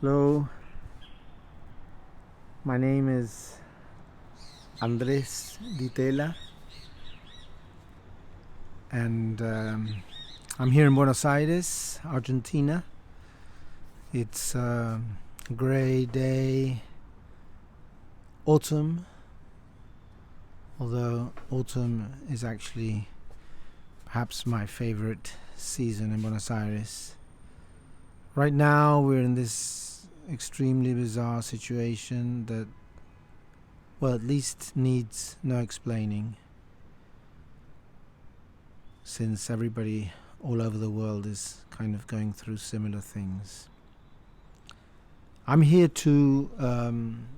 Hello, my name is Andrès Di Tella, and I'm here in Buenos Aires, Argentina. It's a grey day, autumn, although autumn is actually perhaps my favorite season in Buenos Aires. Right now we're in this extremely bizarre situation that, well, at least needs no explaining, since everybody all over the world is kind of going through similar things. I'm here to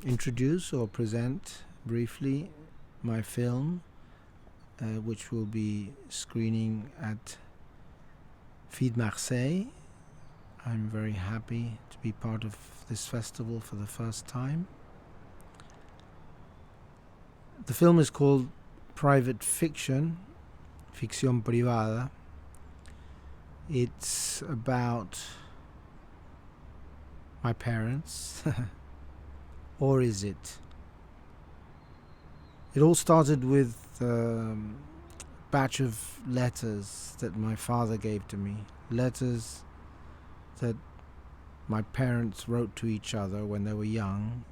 introduce or present briefly my film, which will be screening at Fid Marseille. I'm very happy to be part of this festival for the first time. The film is called Private Fiction, Ficción Privada. It's about my parents, or is it? It all started with a batch of letters that my father gave to me, letters that my parents wrote to each other when they were young,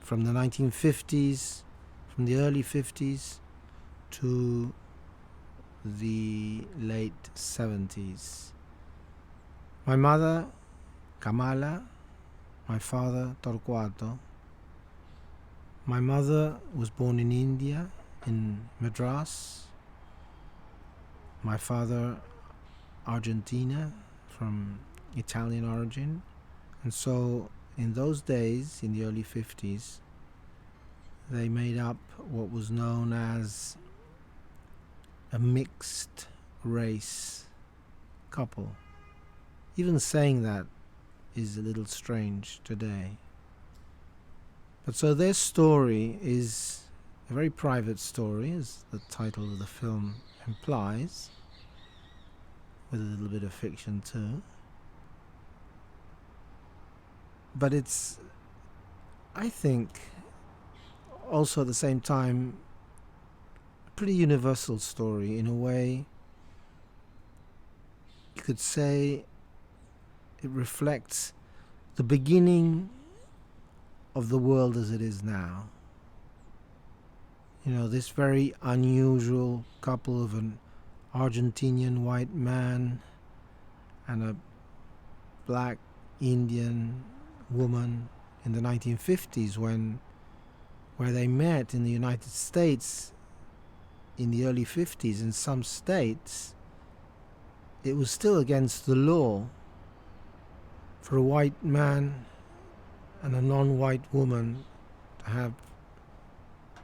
from the 1950s, from the early 50s to the late 70s. My mother, Kamala, my father, Torquato. My mother was born in India, in Madras. My father, Argentina, from Italian origin. And so in those days, in the early 50s, they made up what was known as a mixed race couple. Even saying that is a little strange today. But so their story is a very private story, as the title of the film implies, with a little bit of fiction too. But it's, I think, also at the same time, a pretty universal story. In a way, you could say it reflects the beginning of the world as it is now. You know, this very unusual couple of an Argentinian white man and a black Indian woman in the 1950s, where they met in the United States in the early 50s. In some states, it was still against the law for a white man and a non-white woman to have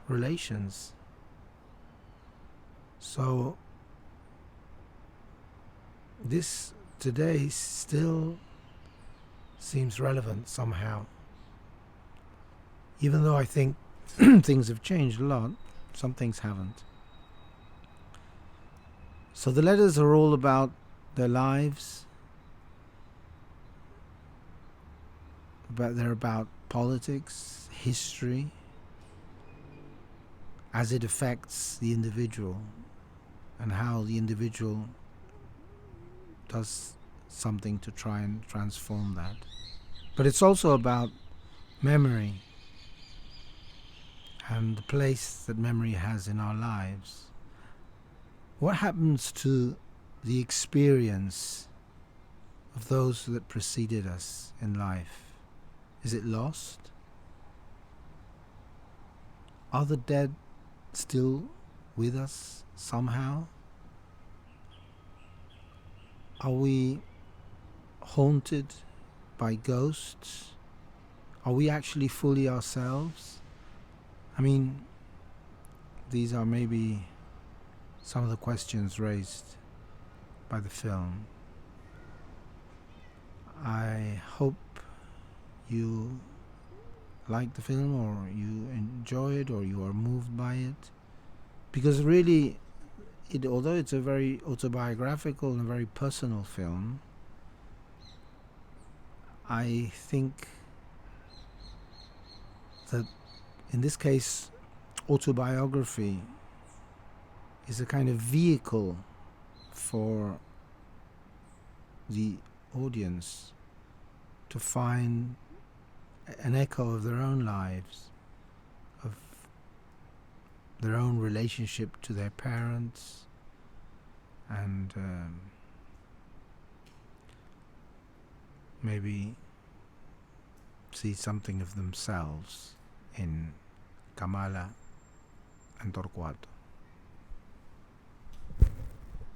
relations. So this today still seems relevant somehow. Even though I think things have changed a lot, some things haven't. So the letters are all about their lives, they're about politics, history, as it affects the individual, and how the individual does something to try and transform that. But it's also about memory and the place that memory has in our lives. What happens to the experience of those that preceded us in life? Is it lost? Are the dead still with us somehow? Are we haunted by ghosts? Are we actually fully ourselves? I mean, these are maybe some of the questions raised by the film. I hope you like the film, or you enjoy it, or you are moved by it, because really, although it's a very autobiographical and very personal film, I think that in this case, autobiography is a kind of vehicle for the audience to find an echo of their own lives, of their own relationship to their parents, and maybe see something of themselves in Kamala and Torquato.